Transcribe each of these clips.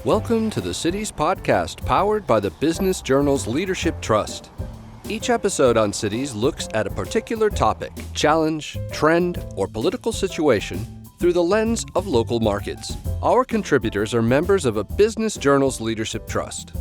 Welcome to the Cities podcast powered by the Business Journal's Leadership Trust. Each episode on Cities looks at a particular topic, challenge, trend, or political situation through the lens of local markets. Our contributors are members of a Business Journal's Leadership Trust.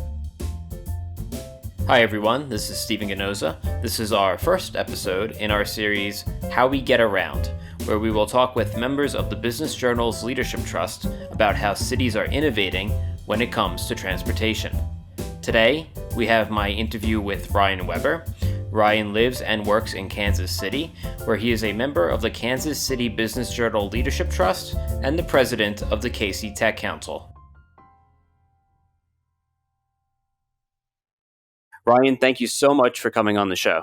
Hi everyone, this is Stephen Ganoza. This is our first episode in our series, How We Get Around, where we will talk with members of the Business Journal's Leadership Trust about how cities are innovating when it comes to transportation. Today, we have my interview with Ryan Weber. Ryan lives and works in Kansas City, where he is a member of the Kansas City Business Journal Leadership Trust and the president of the KC Tech Council. Ryan, thank you so much for coming on the show.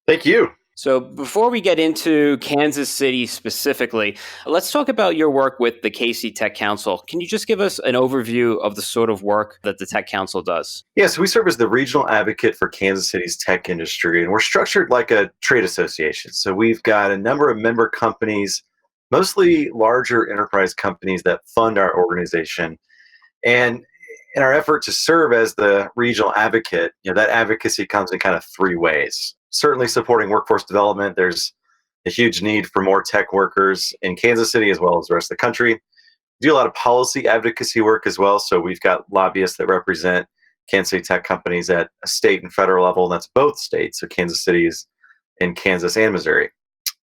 Thank you. So before we get into Kansas City specifically, let's talk about your work with the KC Tech Council. Can you just give us an overview of the sort of work that the Tech Council does? Yes, we serve as the regional advocate for Kansas City's tech industry, and we're structured like a trade association. So we've got a number of member companies, mostly larger enterprise companies that fund our organization. And in our effort to serve as the regional advocate, that advocacy comes in kind of three ways. Certainly supporting workforce development. There's a huge need for more tech workers in Kansas City as well as the rest of the country. We do a lot of policy advocacy work as well. So we've got lobbyists that represent Kansas City tech companies at a state and federal level, and that's both states. So Kansas City is in Kansas and Missouri.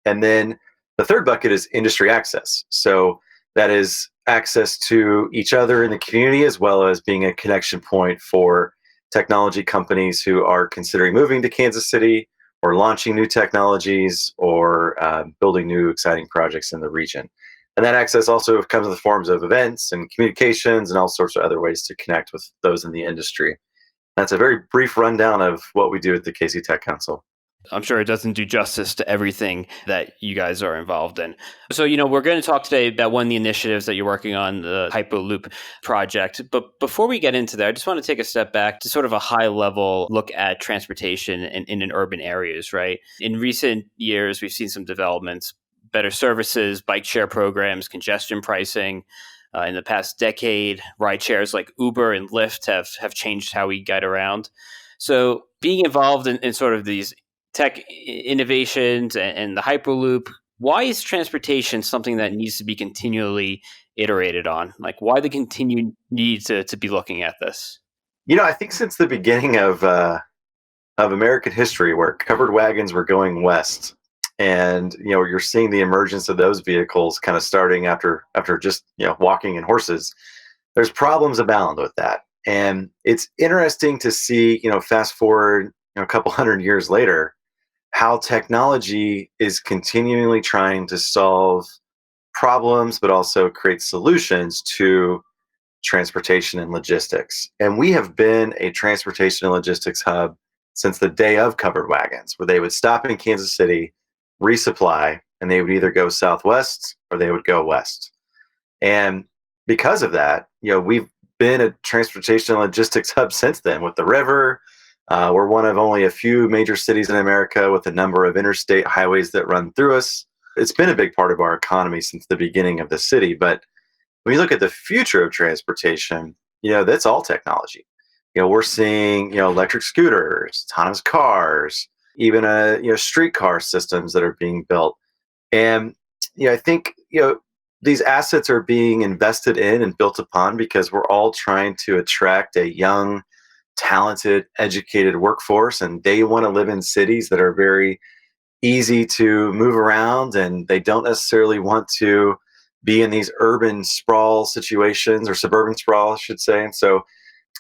And then the third bucket is industry access. So that is access to each other in the community, as well as being a connection point for technology companies who are considering moving to Kansas City or launching new technologies or building new exciting projects in the region. And that access also comes in the forms of events and communications and all sorts of other ways to connect with those in the industry. That's a very brief rundown of what we do at the KC Tech Council. I'm sure it doesn't do justice to everything that you guys are involved in. So, we're going to talk today about one of the initiatives that you're working on, the Hyperloop project. But before we get into that, I just want to take a step back to sort of a high level look at transportation in urban areas, right? In recent years, we've seen some developments, better services, bike share programs, congestion pricing. In the past decade, ride shares like Uber and Lyft have changed how we get around. So being involved in sort of these tech innovations and the Hyperloop, why is transportation something that needs to be continually iterated on? Like, why the continued need to be looking at this? I think since the beginning of American history, where covered wagons were going west, and you're seeing the emergence of those vehicles kind of starting after just walking and horses. There's problems abound with that, and it's interesting to see fast forward a couple hundred years later, how technology is continually trying to solve problems, but also create solutions to transportation and logistics. And we have been a transportation and logistics hub since the day of covered wagons, where they would stop in Kansas City, resupply, and they would either go southwest or they would go west. And because of that, we've been a transportation and logistics hub since then with the river. We're one of only a few major cities in America with a number of interstate highways that run through us. It's been a big part of our economy since the beginning of the city. But when you look at the future of transportation, that's all technology. We're seeing, electric scooters, autonomous cars, even streetcar systems that are being built. And, I think, these assets are being invested in and built upon because we're all trying to attract a young, talented, educated workforce, and they want to live in cities that are very easy to move around, and they don't necessarily want to be in these urban sprawl situations, or suburban sprawl, I should say. And so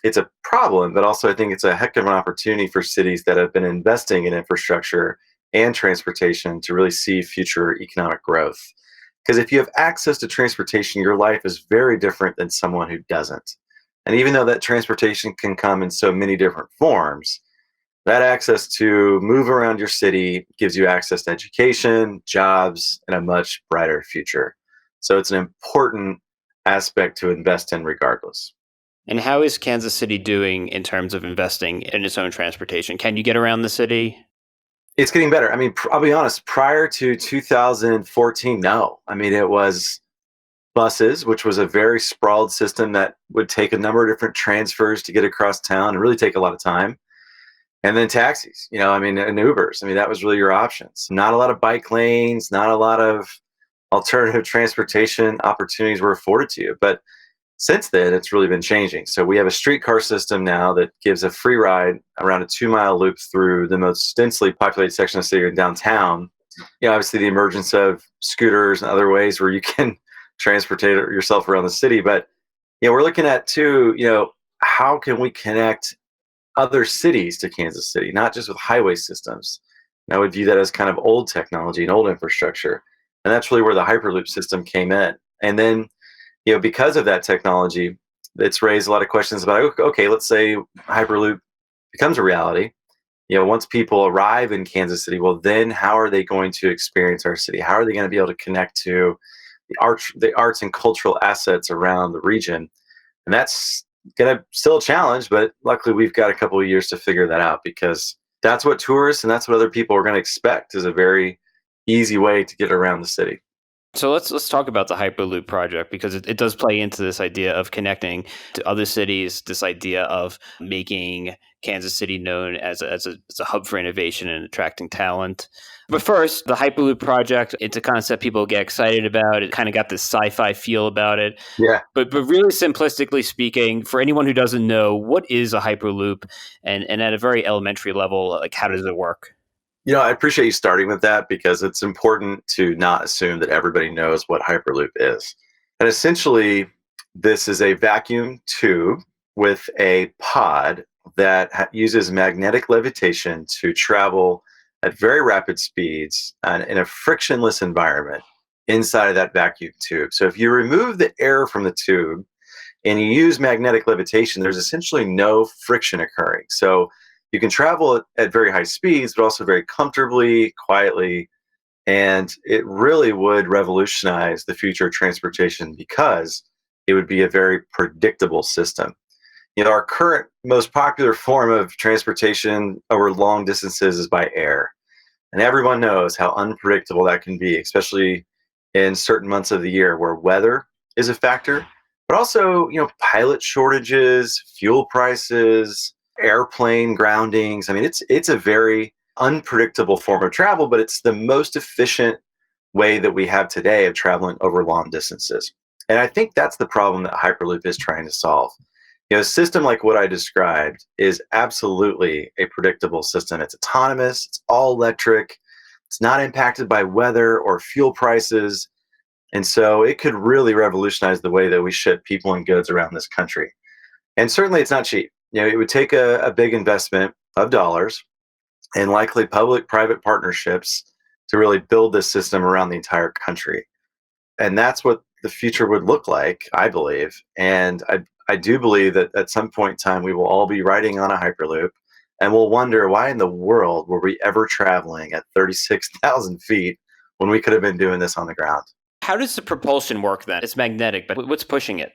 it's a problem, but also I think it's a heck of an opportunity for cities that have been investing in infrastructure and transportation to really see future economic growth. Because if you have access to transportation, your life is very different than someone who doesn't. And even though that transportation can come in so many different forms, that access to move around your city gives you access to education, jobs, and a much brighter future. So it's an important aspect to invest in regardless. And how is Kansas City doing in terms of investing in its own transportation? Can you get around the city? It's getting better. I mean, I'll be honest, prior to 2014, no. I mean, it was buses, which was a very sprawled system that would take a number of different transfers to get across town and really take a lot of time. And then taxis, and Ubers. That was really your options. Not a lot of bike lanes, not a lot of alternative transportation opportunities were afforded to you. But since then, it's really been changing. So we have a streetcar system now that gives a free ride around a 2-mile loop through the most densely populated section of the city in downtown. Obviously the emergence of scooters and other ways where you can transport yourself around the city. But, we're looking at too, how can we connect other cities to Kansas City, not just with highway systems. And I would view that as kind of old technology and old infrastructure. And that's really where the Hyperloop system came in. And then, because of that technology, it's raised a lot of questions about, okay, let's say Hyperloop becomes a reality. Once people arrive in Kansas City, well, then how are they going to experience our city? How are they going to be able to connect to the arts and cultural assets around the region? And that's going to still a challenge, but luckily we've got a couple of years to figure that out, because that's what tourists and that's what other people are going to expect, is a very easy way to get around the city. So let's talk about the Hyperloop project, because it does play into this idea of connecting to other cities, this idea of making Kansas City known as a hub for innovation and attracting talent. But first, the Hyperloop project, it's a concept people get excited about. It kind of got this sci-fi feel about it. Yeah. But really simplistically speaking, for anyone who doesn't know, what is a Hyperloop? And at a very elementary level, like, how does it work? I appreciate you starting with that, because it's important to not assume that everybody knows what Hyperloop is. And essentially, this is a vacuum tube with a pod that uses magnetic levitation to travel at very rapid speeds and in a frictionless environment inside of that vacuum tube. So if you remove the air from the tube and you use magnetic levitation, there's essentially no friction occurring. So you can travel at very high speeds, but also very comfortably, quietly. And it really would revolutionize the future of transportation, because it would be a very predictable system. Our current most popular form of transportation over long distances is by air. And everyone knows how unpredictable that can be, especially in certain months of the year where weather is a factor, but also, pilot shortages, fuel prices, airplane groundings. It's a very unpredictable form of travel, but it's the most efficient way that we have today of traveling over long distances. And I think that's the problem that Hyperloop is trying to solve. A system like what I described is absolutely a predictable system. It's autonomous, it's all electric, it's not impacted by weather or fuel prices. And so it could really revolutionize the way that we ship people and goods around this country. And certainly it's not cheap. It would take a big investment of dollars and likely public-private partnerships to really build this system around the entire country. And that's what the future would look like, I believe. And I do believe that at some point in time, we will all be riding on a Hyperloop, and we'll wonder, why in the world were we ever traveling at 36,000 feet when we could have been doing this on the ground? How does the propulsion work then? It's magnetic, but what's pushing it?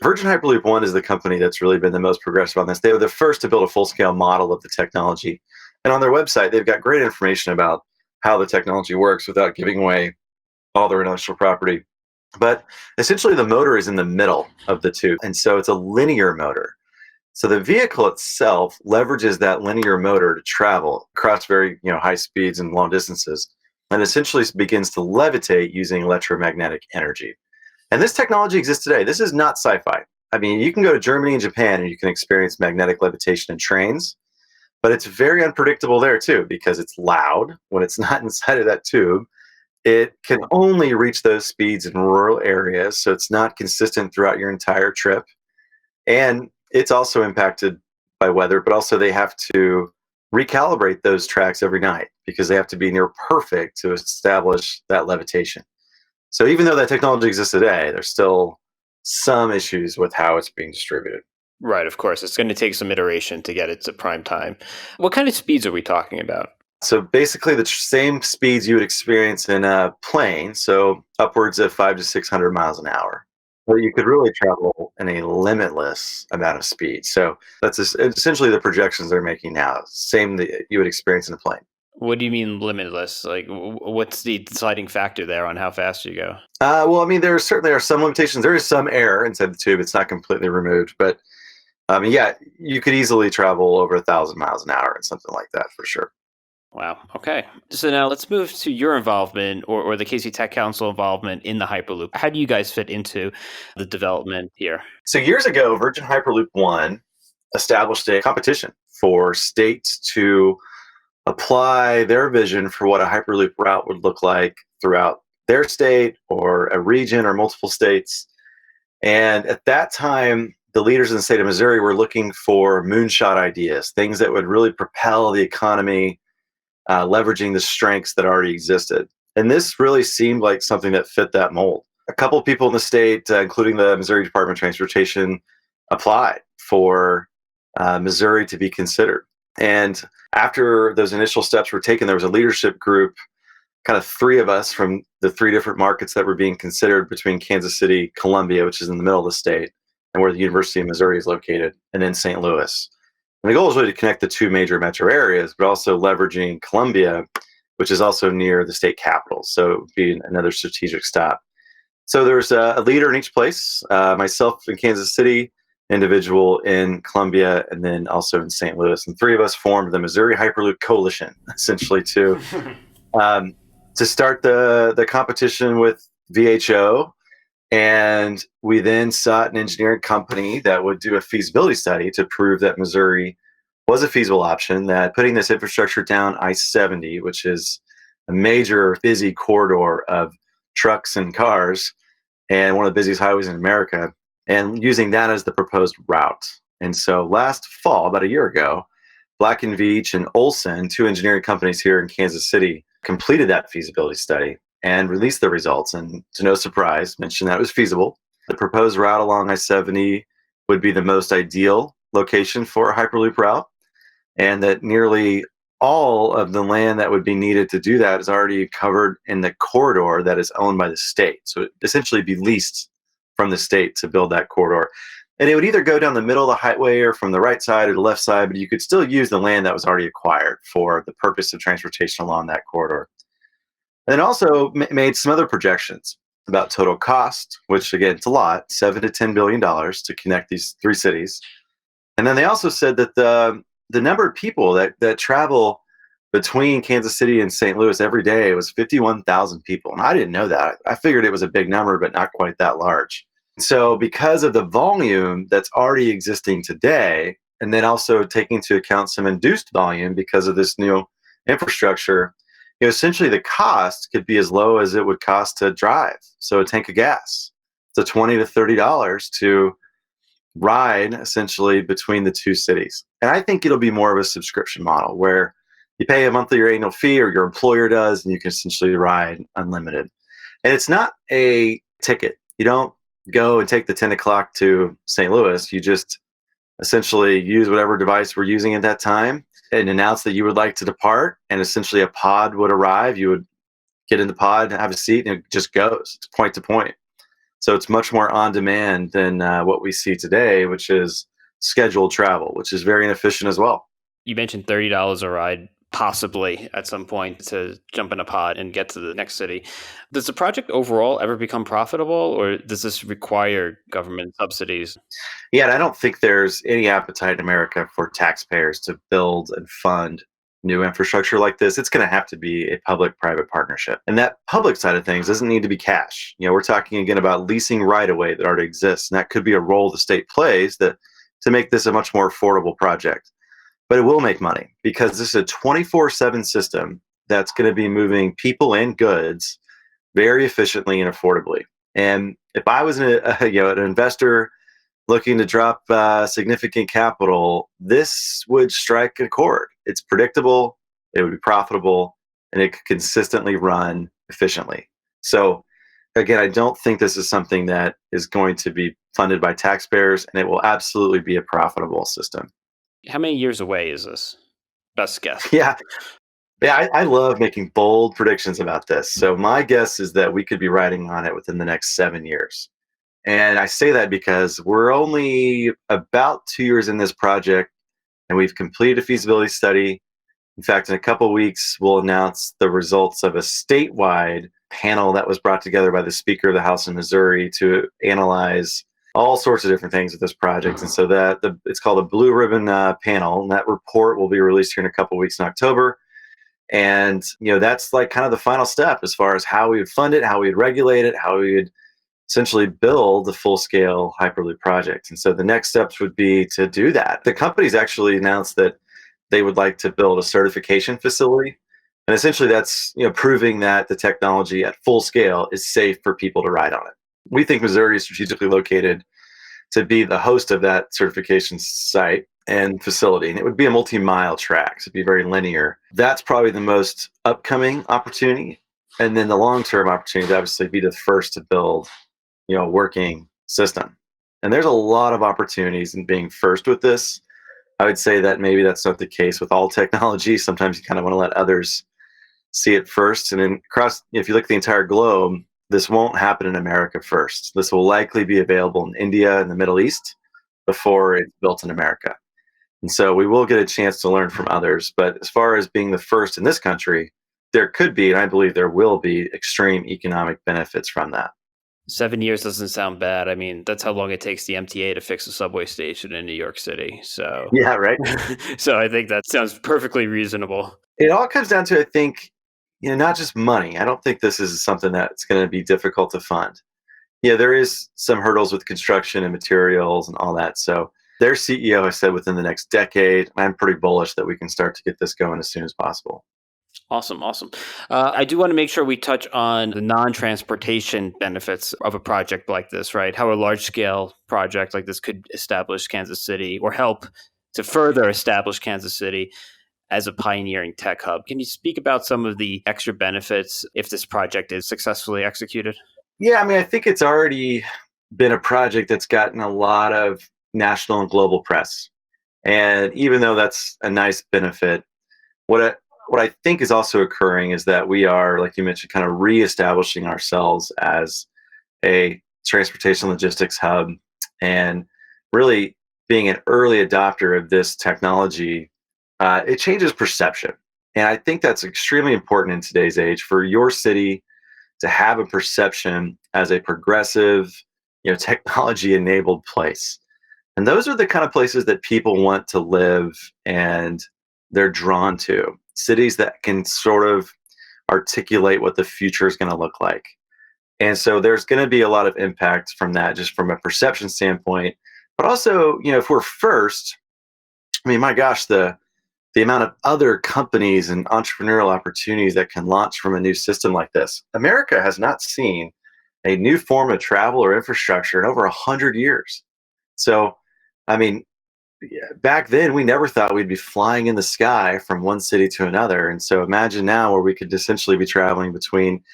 Virgin Hyperloop One is the company that's really been the most progressive on this. They were the first to build a full-scale model of the technology. And on their website, they've got great information about how the technology works without giving away all their intellectual property. But essentially, the motor is in the middle of the tube. And so it's a linear motor. So the vehicle itself leverages that linear motor to travel across very high speeds and long distances, and essentially begins to levitate using electromagnetic energy. And this technology exists today. This is not sci-fi. You can go to Germany and Japan and you can experience magnetic levitation in trains, but it's very unpredictable there too, because it's loud when it's not inside of that tube. It can only reach those speeds in rural areas, so it's not consistent throughout your entire trip. And it's also impacted by weather, but also they have to recalibrate those tracks every night because they have to be near perfect to establish that levitation. So even though that technology exists today, there's still some issues with how it's being distributed. Right, of course. It's going to take some iteration to get it to prime time. What kind of speeds are we talking about? So basically the same speeds you would experience in a plane, so upwards of 500 to 600 miles an hour. But you could really travel in a limitless amount of speed. So that's essentially the projections they're making now. Same that you would experience in a plane. What do you mean limitless? Like, what's the deciding factor there on how fast you go? Well, I mean, there certainly are some limitations. There is some air inside the tube; it's not completely removed, but I mean, yeah, you could easily travel over 1,000 miles an hour and something like that for sure. Wow. Okay. So now let's move to your involvement or the Casey Tech Council involvement in the Hyperloop. How do you guys fit into the development here? So years ago, Virgin Hyperloop One established a competition for states to apply their vision for what a Hyperloop route would look like throughout their state or a region or multiple states. And at that time, the leaders in the state of Missouri were looking for moonshot ideas, things that would really propel the economy, leveraging the strengths that already existed. And this really seemed like something that fit that mold. A couple of people in the state, including the Missouri Department of Transportation, applied for Missouri to be considered. And after those initial steps were taken, there was a leadership group, kind of three of us from the three different markets that were being considered between Kansas City, Columbia, which is in the middle of the state, and where the University of Missouri is located, and then St. Louis. And the goal is really to connect the two major metro areas, but also leveraging Columbia, which is also near the state capital. So it would be another strategic stop. So there's a leader in each place, myself in Kansas City, individual in Columbia, and then also in St. Louis. And three of us formed the Missouri Hyperloop Coalition, essentially um, to start the competition with VHO. And we then sought an engineering company that would do a feasibility study to prove that Missouri was a feasible option, that putting this infrastructure down I-70, which is a major busy corridor of trucks and cars and one of the busiest highways in America, and using that as the proposed route. And so last fall, about a year ago, Black & Veatch and Olson, two engineering companies here in Kansas City, completed that feasibility study and released the results. And to no surprise, mentioned that it was feasible. The proposed route along I-70 would be the most ideal location for a Hyperloop route, and that nearly all of the land that would be needed to do that is already covered in the corridor that is owned by the state. So it essentially be leased from the state to build that corridor. And it would either go down the middle of the highway or from the right side or the left side, but you could still use the land that was already acquired for the purpose of transportation along that corridor. And then also made some other projections about total cost, which again, it's a lot, $7 to $10 billion to connect these three cities. And then they also said that the number of people that travel between Kansas City and St. Louis every day was 51,000 people. And I didn't know that. I figured it was a big number, but not quite that large. So because of the volume that's already existing today, and then also taking into account some induced volume because of this new infrastructure, essentially the cost could be as low as it would cost to drive. So a tank of gas. So $20 to $30 to ride essentially between the two cities. And I think it'll be more of a subscription model where you pay a monthly or annual fee, or your employer does, and you can essentially ride unlimited. And it's not a ticket. You don't go and take the 10 o'clock to St. Louis. You just essentially use whatever device we're using at that time and announce that you would like to depart. And essentially a pod would arrive. You would get in the pod, have a seat, and it just goes. It's point to point. So it's much more on demand than what we see today, which is scheduled travel, which is very inefficient as well. You mentioned $30 a ride, possibly at some point to jump in a pod and get to the next city. Does the project overall ever become profitable, or does this require government subsidies? Yeah, and I don't think there's any appetite in America for taxpayers to build and fund new infrastructure like this. It's going to have to be a public-private partnership. And that public side of things doesn't need to be cash. We're talking again about leasing right-of-way that already exists. And that could be a role the state plays to make this a much more affordable project. But it will make money because this is a 24/7 system that's going to be moving people and goods very efficiently and affordably. And if I was an investor looking to drop significant capital, this would strike a chord. It's predictable, it would be profitable, and it could consistently run efficiently. So again, I don't think this is something that is going to be funded by taxpayers, and it will absolutely be a profitable system. How many years away is this? Best guess. Yeah. Yeah, I love making bold predictions about this. So my guess is that we could be riding on it within the next 7 years. And I say that because we're only about 2 years in this project, and we've completed a feasibility study. In fact, in a couple of weeks, we'll announce the results of a statewide panel that was brought together by the Speaker of the House in Missouri to analyze all sorts of different things with this project. And so it's called a Blue Ribbon Panel, and that report will be released here in a couple of weeks in October. And that's like kind of the final step as far as how we would fund it, how we would regulate it, how we would essentially build the full-scale Hyperloop project. And so the next steps would be to do that. The company's actually announced that they would like to build a certification facility. And essentially that's proving that the technology at full scale is safe for people to ride on it. We think Missouri is strategically located to be the host of that certification site and facility. And it would be a multi-mile track, so it'd be very linear. That's probably the most upcoming opportunity. And then the long-term opportunity would obviously be the first to build a working system. And there's a lot of opportunities in being first with this. I would say that maybe that's not the case with all technology. Sometimes you kind of want to let others see it first. And then if you look at the entire globe, this won't happen in America first. This will likely be available in India and the Middle East before it's built in America. And so we will get a chance to learn from others. But as far as being the first in this country, there could be, and I believe there will be, extreme economic benefits from that. 7 years doesn't sound bad. I mean, that's how long it takes the MTA to fix a subway station in New York City. So yeah, right. So I think that sounds perfectly reasonable. It all comes down to, I think, not just money. I don't think this is something that's going to be difficult to fund. Yeah, there is some hurdles with construction and materials and all that. So their CEO has said within the next decade. I'm pretty bullish that we can start to get this going as soon as possible. Awesome. I do want to make sure we touch on the non-transportation benefits of a project like this, right? How a large-scale project like this could establish Kansas City or help to further establish Kansas City as a pioneering tech hub. Can you speak about some of the extra benefits if this project is successfully executed? Yeah, I mean, I think it's already been a project that's gotten a lot of national and global press. And even though that's a nice benefit, what I think is also occurring is that we are, like you mentioned, kind of reestablishing ourselves as a transportation logistics hub and really being an early adopter of this technology. It changes perception. And I think that's extremely important in today's age for your city to have a perception as a progressive, technology enabled place. And those are the kind of places that people want to live and they're drawn to. Cities that can sort of articulate what the future is going to look like. And so there's going to be a lot of impact from that, just from a perception standpoint. But also, if we're first, I mean, my gosh, the amount of other companies and entrepreneurial opportunities that can launch from a new system like this. America has not seen a new form of travel or infrastructure in over 100 years. So, I mean, back then we never thought we'd be flying in the sky from one city to another. And so imagine now where we could essentially be traveling between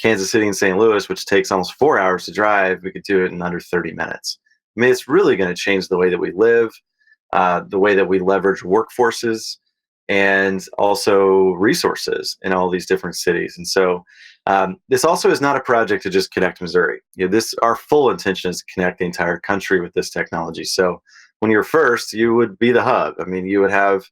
Kansas City and St. Louis, which takes almost 4 hours to drive. We could do it in under 30 minutes. I mean, it's really going to change the way that we live, the way that we leverage workforces, and also resources in all these different cities. And so this also is not a project to just connect Missouri. Our full intention is to connect the entire country with this technology. So when you're first, you would be the hub. I mean, you would have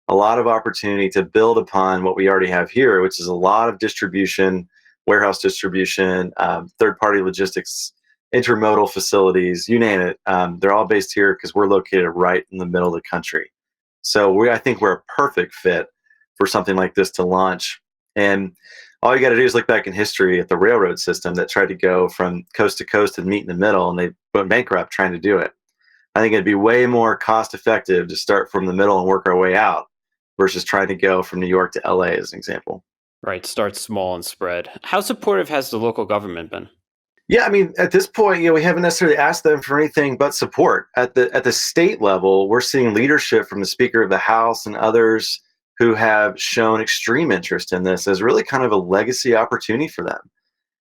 a lot of opportunity to build upon what we already have here, which is a lot of distribution, warehouse distribution, third-party logistics, intermodal facilities, you name it. They're all based here because we're located right in the middle of the country. So I think we're a perfect fit for something like this to launch. And all you got to do is look back in history at the railroad system that tried to go from coast to coast and meet in the middle, and they went bankrupt trying to do it. I think it'd be way more cost effective to start from the middle and work our way out versus trying to go from New York to LA as an example. Right. Start small and spread. How supportive has the local government been? Yeah, I mean, at this point, we haven't necessarily asked them for anything but support. At the state level, we're seeing leadership from the Speaker of the House and others who have shown extreme interest in this as really kind of a legacy opportunity for them.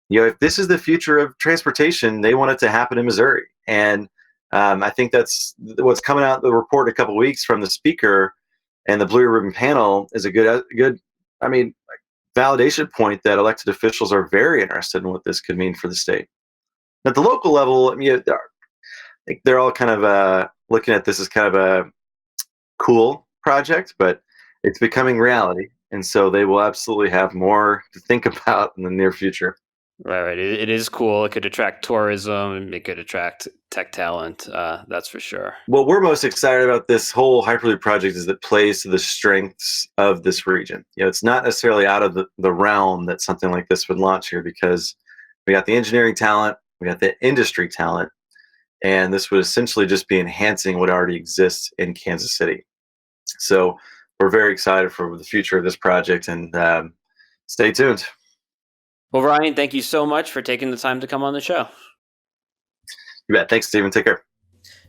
If this is the future of transportation, they want it to happen in Missouri. And I think that's what's coming out the report in a couple of weeks from the speaker and the Blue Ribbon panel is a good, validation point that elected officials are very interested in what this could mean for the state. At the local level, I mean, I think they're all kind of looking at this as kind of a cool project, but it's becoming reality. And so they will absolutely have more to think about in the near future. Right. It is cool. It could attract tourism. It could attract tech talent. That's for sure. What we're most excited about this whole Hyperloop project is that it plays to the strengths of this region. It's not necessarily out of the realm that something like this would launch here, because we got the engineering talent, we got the industry talent, and this would essentially just be enhancing what already exists in Kansas City. So we're very excited for the future of this project, and stay tuned. Well, Ryan, thank you so much for taking the time to come on the show. You bet. Thanks, Stephen. Take care.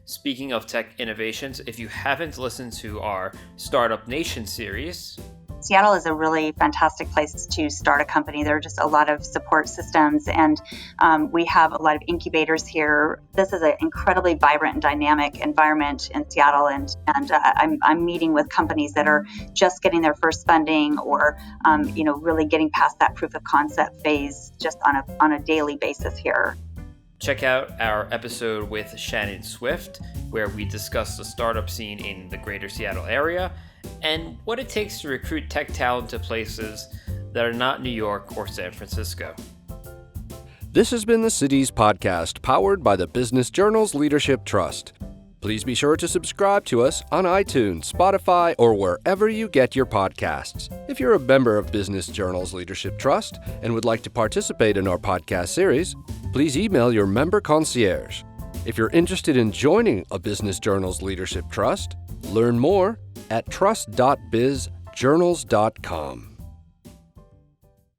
Speaking of tech innovations, if you haven't listened to our Startup Nation series, Seattle is a really fantastic place to start a company. There are just a lot of support systems, and we have a lot of incubators here. This is an incredibly vibrant and dynamic environment in Seattle, and I'm meeting with companies that are just getting their first funding, or really getting past that proof of concept phase just on a daily basis here. Check out our episode with Shannon Swift, where we discuss the startup scene in the greater Seattle area and what it takes to recruit tech talent to places that are not New York or San Francisco. This has been the Cities Podcast, powered by the Business Journal's Leadership Trust. Please be sure to subscribe to us on iTunes, Spotify, or wherever you get your podcasts. If you're a member of Business Journal's Leadership Trust and would like to participate in our podcast series, please email your member concierge. If you're interested in joining a Business Journal's Leadership Trust, learn more at trust.bizjournals.com.